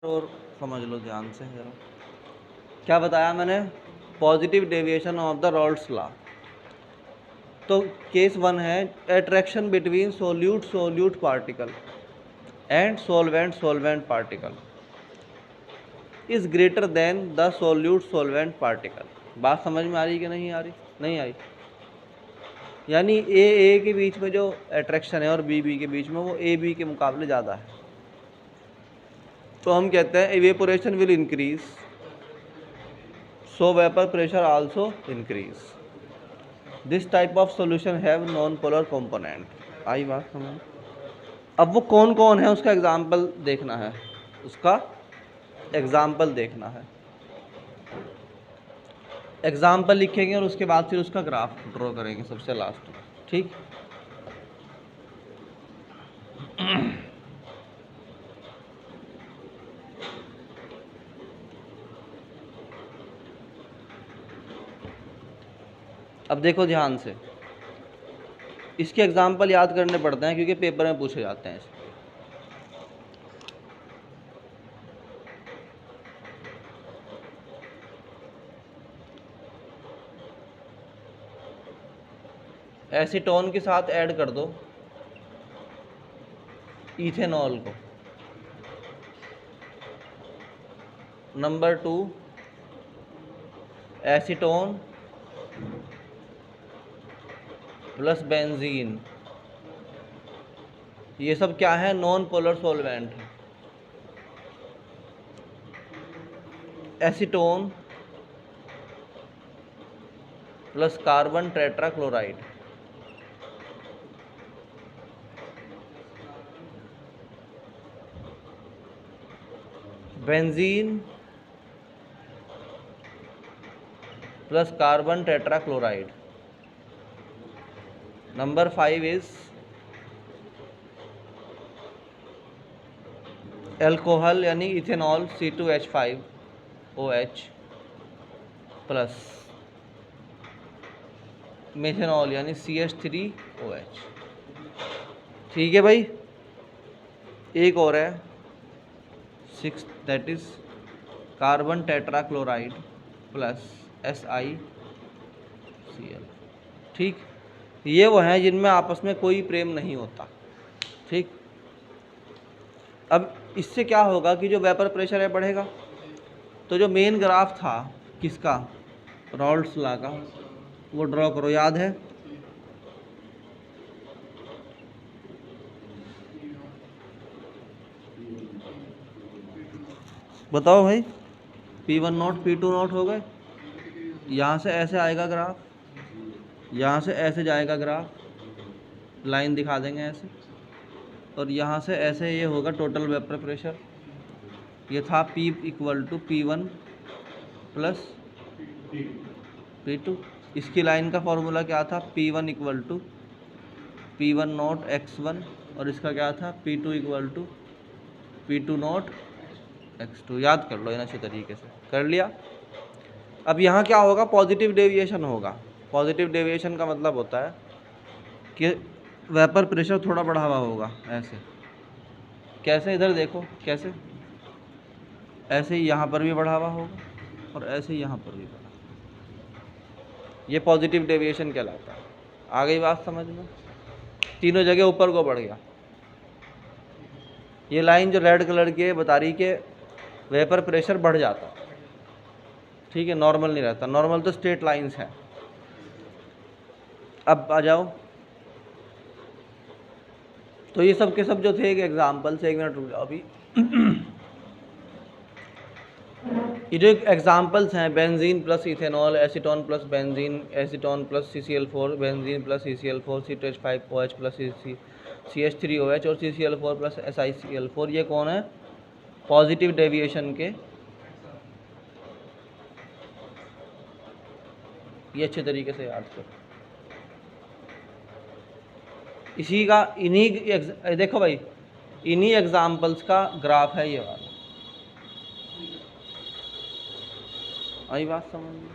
और समझ लो ध्यान से जरा। क्या बताया मैंने? Positive deviation of the Rawls law. तो केस 1 है attraction between solute solute particle and solvent solvent particle is greater than the solute solvent particle. बात समझ में आ रही कि नहीं आ रही? नहीं आई। यानी ए के बीच में जो अट्रैक्शन है और बी के बीच में वो ए बी के मुकाबले ज़्यादा है, तो हम कहते हैं evaporation will increase, so vapour pressure also increase. This type of solution have non polar component. आई बात समझ? अब वो कौन कौन है उसका एग्जाम्पल देखना है, उसका एग्जाम्पल देखना है। एग्जाम्पल लिखेंगे और उसके बाद फिर उसका ग्राफ ड्रॉ करेंगे सबसे लास्ट में, ठीक? अब देखो ध्यान से, इसके एग्जाम्पल याद करने पड़ते हैं क्योंकि पेपर में पूछे जाते हैं। एसीटोन के साथ ऐड कर दो इथेनॉल को। नंबर 2 एसीटोन प्लस बेंजीन, ये सब क्या है? नॉन पोलर सॉल्वेंट है। Acetone plus carbon tetrachloride, benzene plus carbon tetrachloride. Number 5 is alcohol यानी इथेनॉल C2H5OH प्लस मेथेनॉल यानी CH3OH। ठीक है भाई। एक और है 6, that is carbon tetrachloride plus SiCl। ठीक, ये वो हैं जिनमें आपस में कोई प्रेम नहीं होता। ठीक, अब इससे क्या होगा कि जो वेपर प्रेशर है बढ़ेगा। तो जो मेन ग्राफ था किसका? रॉल्स लॉ का, वो ड्रॉ करो। याद है? बताओ भाई। P1 नॉट P2 नॉट हो गए। यहाँ से ऐसे आएगा ग्राफ, यहाँ से ऐसे जाएगा ग्राफ, लाइन दिखा देंगे ऐसे, और यहाँ से ऐसे ये होगा टोटल वेपर प्रेशर। ये था P equal to P1 plus P2। इसकी लाइन का फॉर्मूला क्या था? P1 equal to P1 not x1, और इसका क्या था? P2 equal to P2 not x2। याद कर लो इन अच्छे तरीके से। कर लिया? अब यहाँ क्या होगा? पॉजिटिव डेविएशन होगा। पॉजिटिव डेविएशन का मतलब होता है कि वेपर प्रेशर थोड़ा बढ़ा हुआ होगा। ऐसे कैसे? इधर देखो कैसे, ऐसे ही यहाँ पर भी बढ़ा हुआ होगा और ऐसे ही यहाँ पर भी बढ़ा। ये पॉजिटिव डेविएशन कहलाता है। आ गई बात समझ में? तीनों जगह ऊपर को बढ़ गया। ये लाइन जो रेड कलर की है बता रही कि वेपर प्रेशर बढ़ जाता। ठीक है, नॉर्मल नहीं रहता। नॉर्मल तो स्ट्रेट लाइंस हैं। अब आ जाओ। तो ये सब के सब जो थे एक एग्जाम्पल से, 1 मिनट रुक जाओ अभी। ये जो एग्जाम्पल्स हैं, benzene plus ethanol, acetone plus benzene, acetone plus CCl4, benzene plus CCl4, C2H5OH plus CH3OH और CCl4 प्लस SiCl4, ये कौन है? पॉजिटिव डेविएशन के। ये अच्छे तरीके से याद करो। इसी का इन्हीं देखो भाई, इन्हीं एग्जाम्पल्स का ग्राफ है ये वाला। आई बात समझ में?